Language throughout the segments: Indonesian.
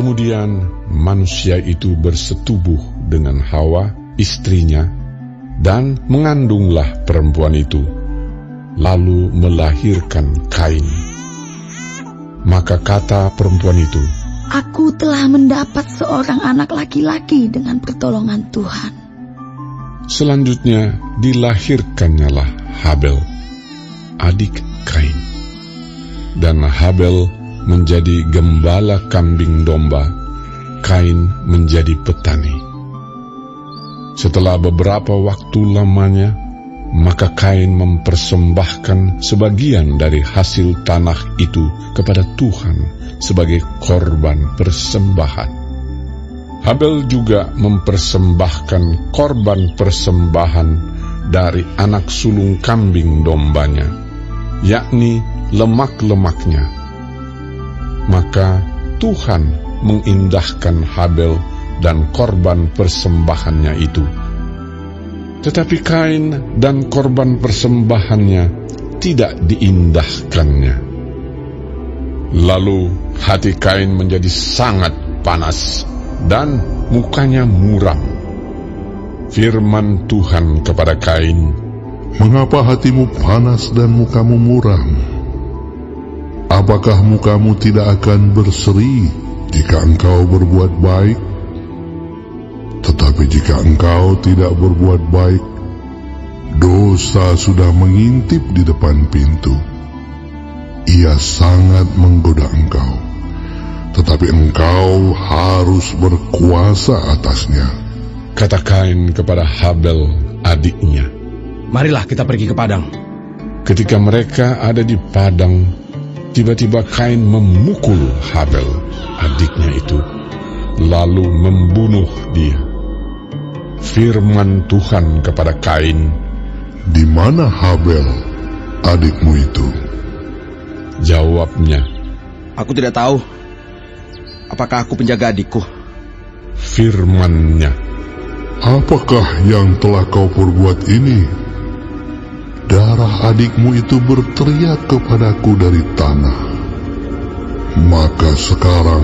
Kemudian manusia itu bersetubuh dengan Hawa, istrinya, dan mengandunglah perempuan itu, lalu melahirkan Kain. Maka kata perempuan itu, "Aku telah mendapat seorang anak laki-laki dengan pertolongan Tuhan." Selanjutnya dilahirkannyalah Habel, adik Kain. Dan Habel menjadi gembala kambing domba, Kain menjadi petani. Setelah beberapa waktu lamanya, maka Kain mempersembahkan sebagian dari hasil tanah itu kepada Tuhan sebagai korban persembahan. Habel juga mempersembahkan korban persembahan dari anak sulung kambing dombanya, yakni lemak-lemaknya. Maka Tuhan mengindahkan Habel dan korban persembahannya itu. Tetapi Kain dan korban persembahannya tidak diindahkannya. Lalu hati Kain menjadi sangat panas dan mukanya muram. Firman Tuhan kepada Kain, "Mengapa hatimu panas dan mukamu muram? Apakah mukamu tidak akan berseri jika engkau berbuat baik? Tetapi jika engkau tidak berbuat baik, dosa sudah mengintip di depan pintu. Ia sangat menggoda engkau, tetapi engkau harus berkuasa atasnya." Kata Kain kepada Habel adiknya, "Marilah kita pergi ke padang." Ketika mereka ada di padang, tiba-tiba Kain memukul Habel, adiknya itu, lalu membunuh dia. Firman Tuhan kepada Kain, "Di mana Habel, adikmu itu?" Jawabnya, "Aku tidak tahu. Apakah aku penjaga adikku?" Firman-Nya, "Apakah yang telah kau perbuat ini? Darah adikmu itu berteriak kepadaku dari tanah. Maka sekarang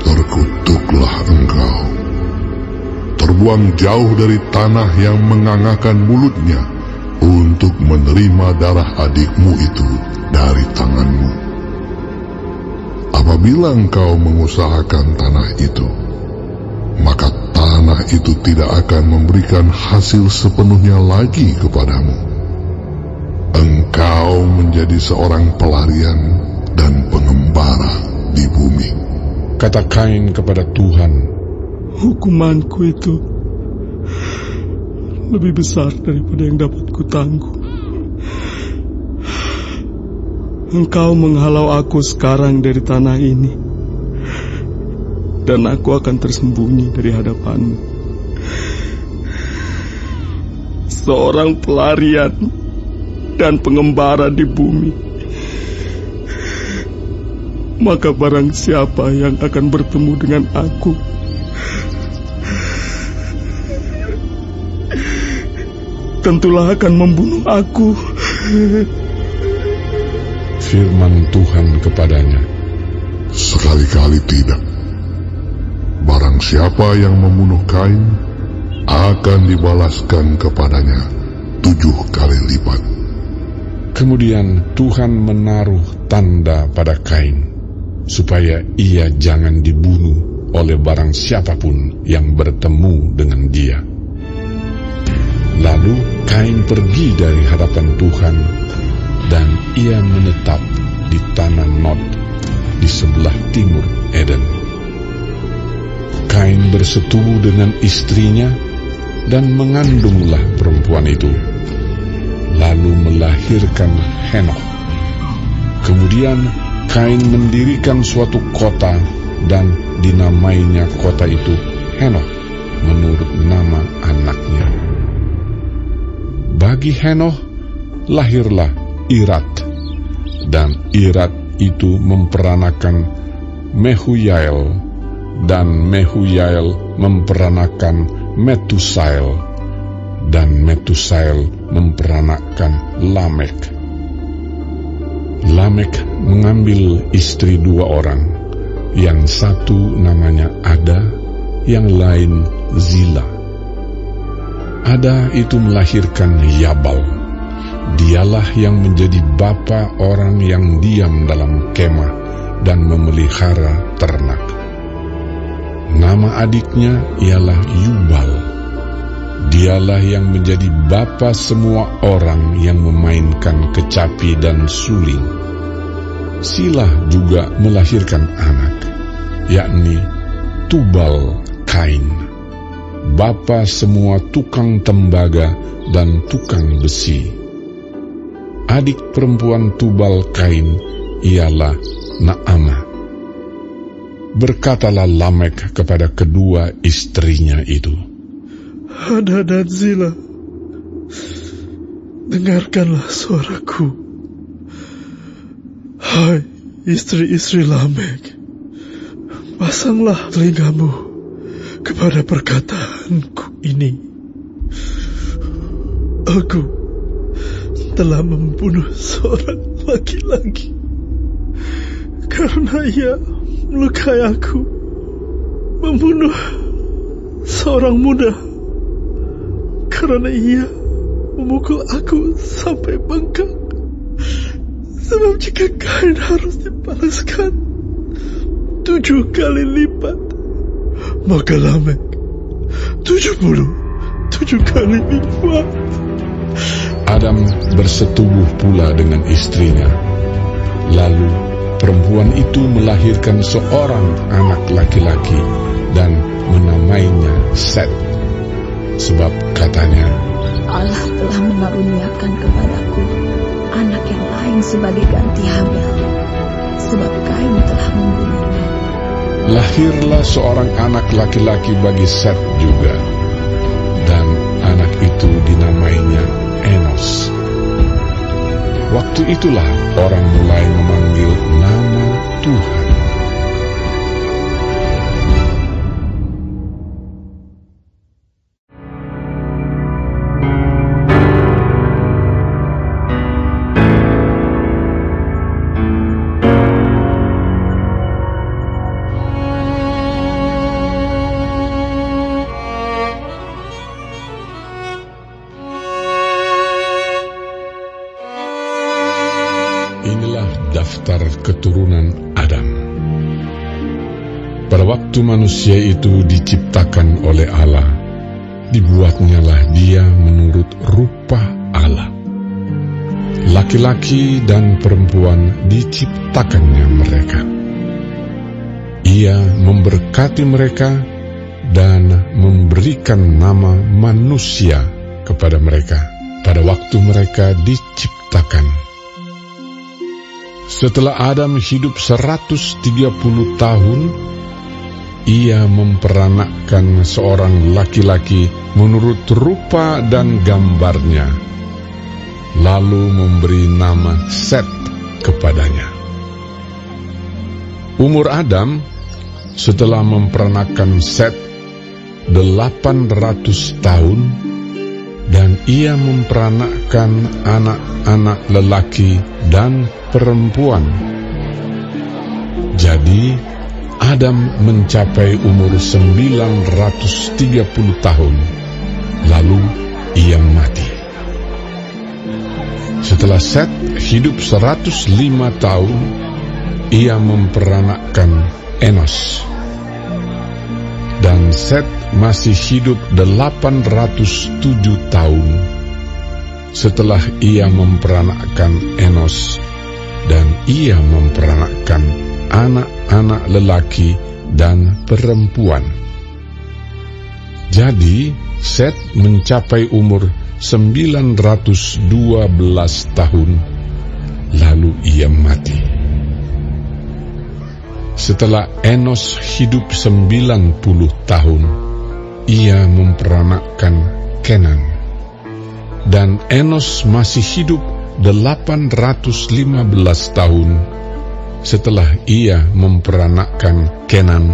terkutuklah engkau. Terbuang jauh dari tanah yang mengangakkan mulutnya untuk menerima darah adikmu itu dari tanganmu. Apabila engkau mengusahakan tanah itu, maka tanah itu tidak akan memberikan hasil sepenuhnya lagi kepadamu. Engkau menjadi seorang pelarian dan pengembara di bumi." kata Kain kepada Tuhan, "Hukumanku itu lebih besar daripada yang dapat kutangguh. Engkau menghalau aku sekarang dari tanah ini, dan aku akan tersembunyi dari hadapanmu. Seorang pelarian dan pengembara di bumi. Maka barang siapa yang akan bertemu dengan aku, tentulah akan membunuh aku." Firman Tuhan kepadanya, "Sekali-kali tidak. Barang siapa yang membunuh Kain, akan dibalaskan kepadanya 7 kali lipat." Kemudian Tuhan menaruh tanda pada Kain, supaya ia jangan dibunuh oleh barang siapapun yang bertemu dengan dia. Lalu Kain pergi dari hadapan Tuhan, dan ia menetap di tanah Nod, di sebelah timur Eden. Kain bersetubuh dengan istrinya, dan mengandunglah perempuan itu, lalu melahirkan Henokh. Kemudian Kain mendirikan suatu kota, dan dinamainya kota itu Henokh menurut nama anaknya. Bagi Henokh lahirlah Irat, dan Irat itu memperanakan Mehuyael, dan Mehuyael memperanakan Metusael, dan Metusael memperanakan Lamek. Lamek mengambil istri 2 orang, yang satu namanya Ada, yang lain Zila. Ada itu melahirkan Yabal. Dialah yang menjadi bapa orang yang diam dalam kemah dan memelihara ternak. Nama adiknya ialah Yubal. Dialah yang menjadi bapa semua orang yang memainkan kecapi dan suling. Silah juga melahirkan anak, yakni Tubal Kain, bapa semua tukang tembaga dan tukang besi. Adik perempuan Tubal Kain ialah Naamah. Berkatalah Lamek kepada kedua istrinya itu, Ada dan Zila, dengarkanlah suaraku. Hai istri-istri Lamek, pasanglah telingamu kepada perkataanku ini. Aku telah membunuh seorang laki-laki karena ia melukai aku, membunuh seorang muda karena ia memukul aku sampai bengkak. Sebab jika Kain harus dibalaskan 7 kali lipat, maka Lamek 77 kali lipat. Adam bersetubuh pula dengan istrinya. Lalu perempuan itu melahirkan seorang anak laki-laki dan menamainya Set. Sebab katanya, Allah telah mengaruniakan kepadaku anak yang lain sebagai ganti Habel, sebab Kain telah membunuhnya. lahirlah seorang anak laki-laki bagi Set juga, dan anak itu dinamainya Enos. Waktu itulah orang mulai memanggil nama Tuhan. Inilah daftar keturunan Adam. Pada waktu manusia itu diciptakan oleh Allah, dibuatnyalah dia menurut rupa Allah. Laki-laki dan perempuan diciptakannya mereka. Ia memberkati mereka dan memberikan nama manusia kepada mereka pada waktu mereka diciptakan. Setelah Adam hidup 130 tahun, ia memperanakkan seorang laki-laki menurut rupa dan gambarnya, lalu memberi nama Set kepadanya. Umur Adam setelah memperanakkan Set 800 tahun, dan ia memperanakkan anak-anak lelaki dan perempuan. Jadi Adam mencapai umur 930 tahun, lalu ia mati. Setelah Set hidup 105 tahun, ia memperanakkan Enos. Dan Set masih hidup 807 tahun setelah ia memperanakkan Enos, dan ia memperanakkan anak-anak lelaki dan perempuan. Jadi Set mencapai umur 912 tahun, lalu ia mati. Setelah Enos hidup 90 tahun, ia memperanakkan Kenan. Dan Enos masih hidup 815 tahun setelah ia memperanakkan Kenan,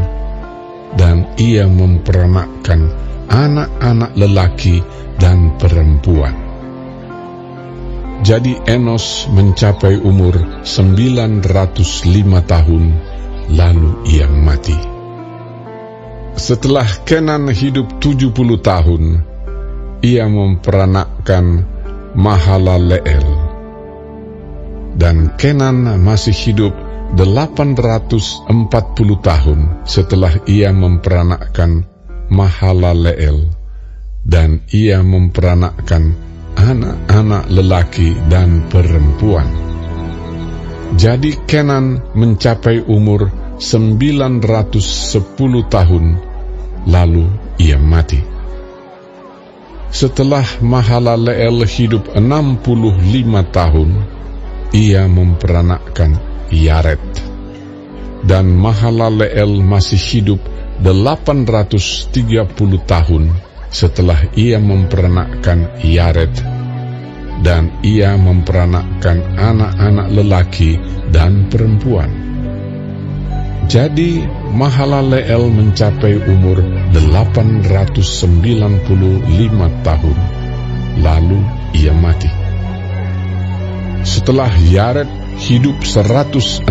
dan ia memperanakkan anak-anak lelaki dan perempuan. Jadi Enos mencapai umur 905 tahun, lalu ia mati. Setelah Kenan hidup 70 tahun, ia memperanakkan Mahalaleel. Dan Kenan masih hidup 840 tahun setelah ia memperanakkan Mahalaleel, dan ia memperanakkan anak-anak lelaki dan perempuan. Jadi Kenan mencapai umur 910 tahun, lalu ia mati. Setelah Mahalaleel hidup 65 tahun, ia memperanakkan Yared. Dan Mahalaleel masih hidup 830 tahun setelah ia memperanakkan Yared, dan ia memperanakkan anak-anak lelaki dan perempuan. Jadi Mahalaleel mencapai umur 895 tahun, lalu ia mati. Setelah Yared hidup 162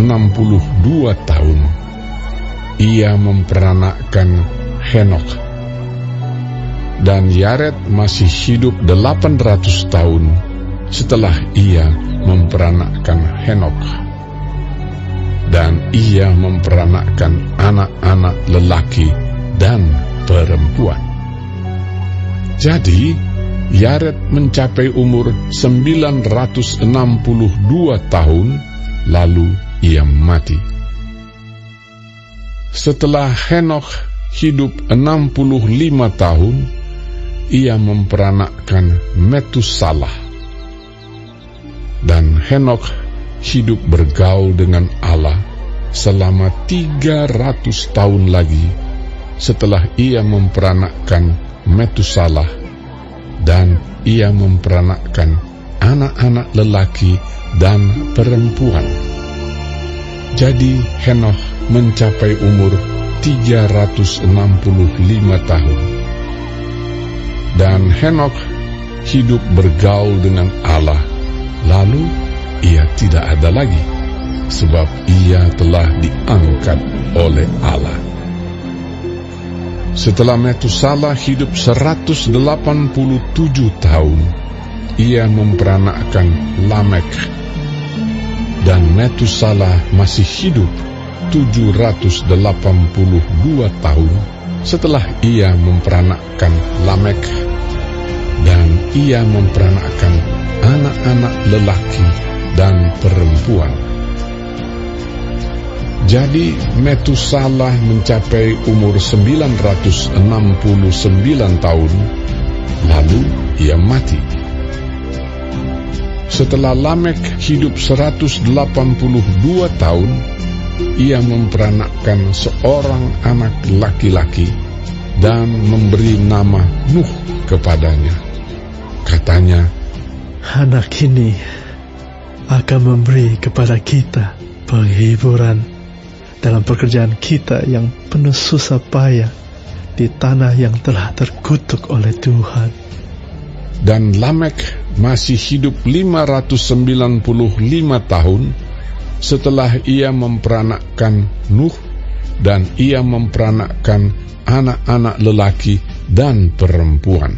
tahun, ia memperanakkan Henokh. Dan Yared masih hidup 800 tahun setelah ia memperanakkan Henokh. Dan ia memperanakkan anak-anak lelaki dan perempuan. Jadi Yared mencapai umur 962 tahun, lalu ia mati. Setelah Henokh hidup 65 tahun, ia memperanakkan Metusalah. Dan Henokh hidup bergaul dengan Allah selama 300 tahun lagi setelah ia memperanakkan Metusalah, dan ia memperanakkan anak-anak lelaki dan perempuan. Jadi Henokh mencapai umur 365 tahun. Dan Henokh hidup bergaul dengan Allah, lalu ia tidak ada lagi, sebab ia telah diangkat oleh Allah. Setelah Metusalah hidup 187 tahun, ia memperanakkan Lamek. Dan Metusalah masih hidup 782 tahun setelah ia memperanakkan Lamek, dan ia memperanakkan anak-anak lelaki dan perempuan. Jadi Metusalah mencapai umur 969 tahun, lalu ia mati. Setelah Lamek hidup 182 tahun, ia memperanakkan seorang anak laki-laki dan memberi nama Nuh kepadanya. Katanya, anak ini akan memberi kepada kita penghiburan dalam pekerjaan kita yang penuh susah payah di tanah yang telah terkutuk oleh Tuhan. Dan Lamek masih hidup 595 tahun setelah ia memperanakkan Nuh, dan ia memperanakkan anak-anak lelaki dan perempuan.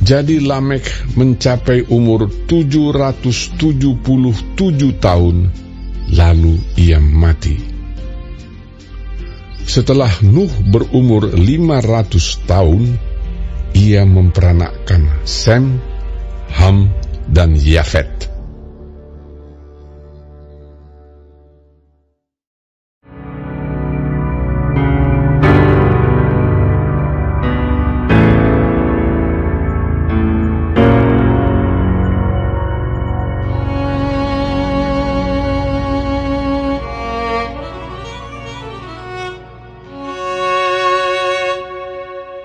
Jadi Lamek mencapai umur 777 tahun, lalu ia mati. Setelah Nuh berumur 500 tahun, ia memperanakkan Sem, Ham, dan Yafet.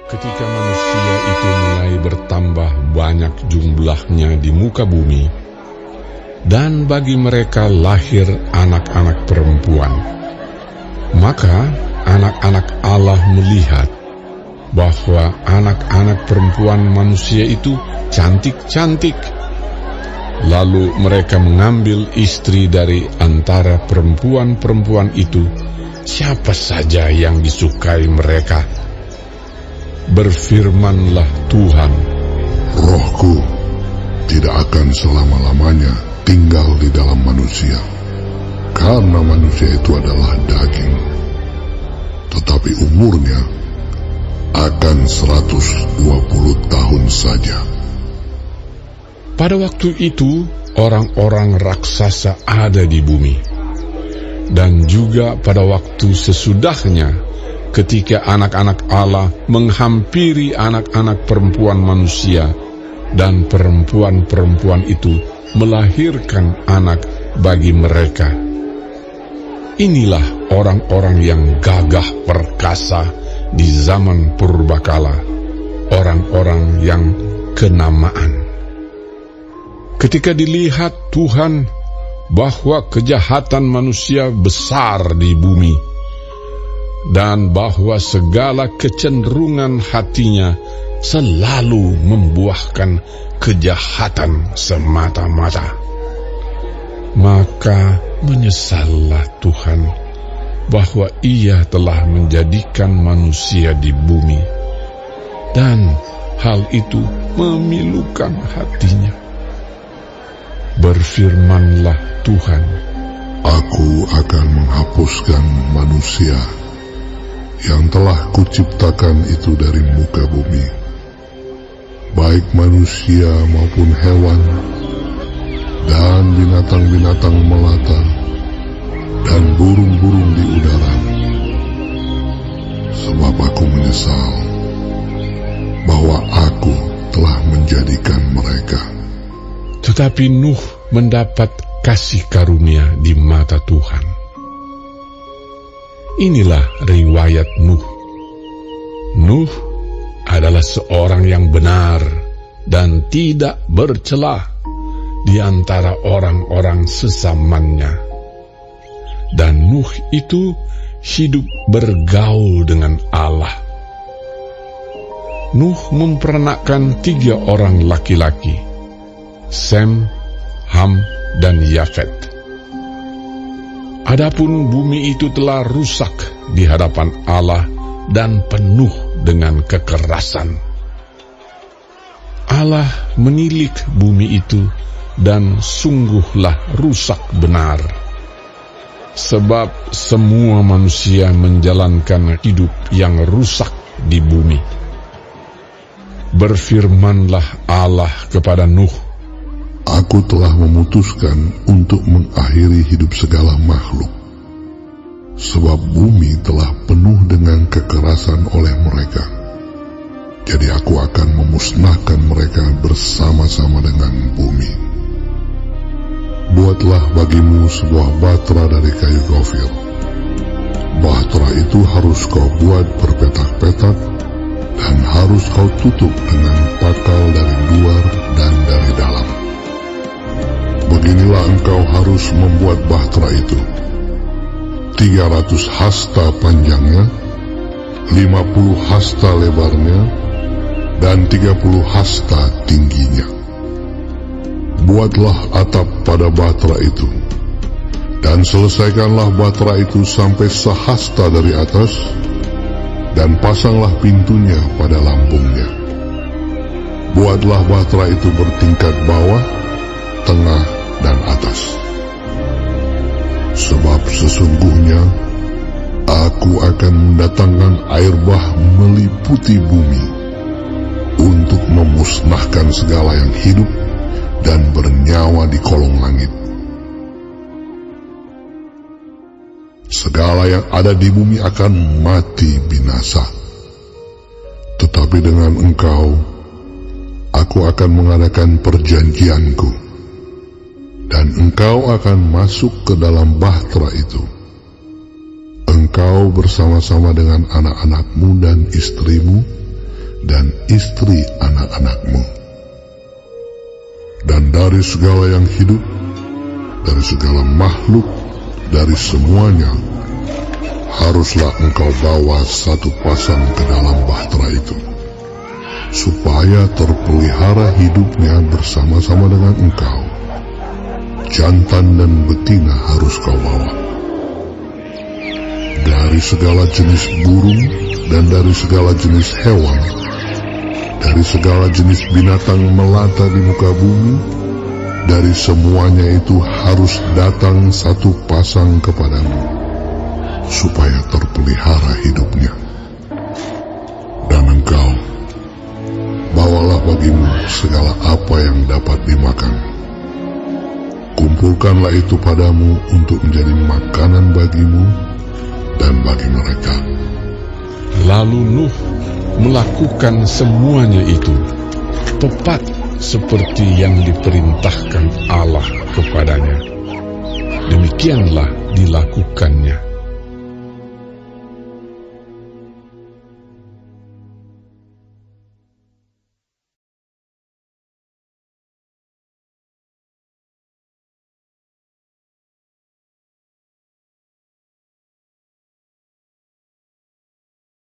Ketika manusia itu mulai bertambah banyak jumlahnya di muka bumi, dan bagi mereka lahir anak-anak perempuan, maka anak-anak Allah melihat bahwa anak-anak perempuan manusia itu cantik-cantik. Lalu mereka mengambil istri dari antara perempuan-perempuan itu, siapa saja yang disukai mereka. Berfirmanlah Tuhan, Rohku tidak akan selama-lamanya tinggal di dalam manusia, karena manusia itu adalah daging, tetapi umurnya akan 120 tahun saja. Pada waktu itu, orang-orang raksasa ada di bumi. Dan juga pada waktu sesudahnya, ketika anak-anak Allah menghampiri anak-anak perempuan manusia, dan perempuan-perempuan itu melahirkan anak bagi mereka. Inilah orang-orang yang gagah perkasa di zaman purbakala, orang-orang yang kenamaan. Ketika dilihat Tuhan bahwa kejahatan manusia besar di bumi, dan bahwa segala kecenderungan hatinya selalu membuahkan kejahatan semata-mata, maka menyesallah Tuhan bahwa Ia telah menjadikan manusia di bumi, dan hal itu memilukan hatinya. Berfirmanlah Tuhan, Aku akan menghapuskan manusia yang telah kuciptakan itu dari muka bumi, baik manusia maupun hewan, dan binatang-binatang melata, dan burung-burung di udara. Sebab aku menyesal bahwa aku telah menjadikan mereka. tetapi Nuh mendapat kasih karunia di mata Tuhan. Inilah riwayat Nuh. Nuh adalah seorang yang benar dan tidak bercela di antara orang-orang sesamanya. Dan Nuh itu hidup bergaul dengan Allah. Nuh mempernakkan 3 orang laki-laki, Sem, Ham, dan Yafet. Adapun bumi itu telah rusak di hadapan Allah dan penuh dengan kekerasan. Allah menilik bumi itu dan sungguhlah rusak benar. Sebab semua manusia menjalankan hidup yang rusak di bumi. Berfirmanlah Allah kepada Nuh, Aku telah memutuskan untuk mengakhiri hidup segala makhluk, sebab bumi telah penuh dengan kekerasan oleh mereka. Jadi aku akan memusnahkan mereka bersama-sama dengan bumi. Buatlah bagimu sebuah batra dari kayu gofir. Batra itu harus kau buat berpetak-petak, dan harus kau tutup dengan pakal dari luar dan dari dalam. Beginilah engkau harus membuat bahtera itu. 300 hasta panjangnya, 50 hasta lebarnya, dan 30 hasta tingginya. Buatlah atap pada bahtera itu, dan selesaikanlah bahtera itu sampai sehasta dari atas, dan pasanglah pintunya pada lambungnya. Buatlah bahtera itu bertingkat bawah, tengah, dan atas. Sebab sesungguhnya aku akan mendatangkan air bah meliputi bumi untuk memusnahkan segala yang hidup dan bernyawa di kolong langit. Segala yang ada di bumi akan mati binasa. Tetapi dengan engkau, aku akan mengadakan perjanjianku, dan engkau akan masuk ke dalam bahtera itu. Engkau bersama-sama dengan anak-anakmu dan istrimu, dan istri anak-anakmu. Dan dari segala yang hidup, dari segala makhluk, dari semuanya, haruslah engkau bawa satu pasang ke dalam bahtera itu, supaya terpelihara hidupnya bersama-sama dengan engkau jantan dan betina harus kau bawa. Dari segala jenis burung dan dari segala jenis hewan, dari segala jenis binatang melata di muka bumi, dari semuanya itu harus datang satu pasang kepadamu, supaya terpelihara hidupnya. Dan engkau, bawalah bagimu segala apa yang dapat dimakan. Kumpulkanlah itu padamu untuk menjadi makanan bagimu dan bagi mereka. Lalu Nuh melakukan semuanya itu, tepat seperti yang diperintahkan Allah kepadanya. Demikianlah dilakukan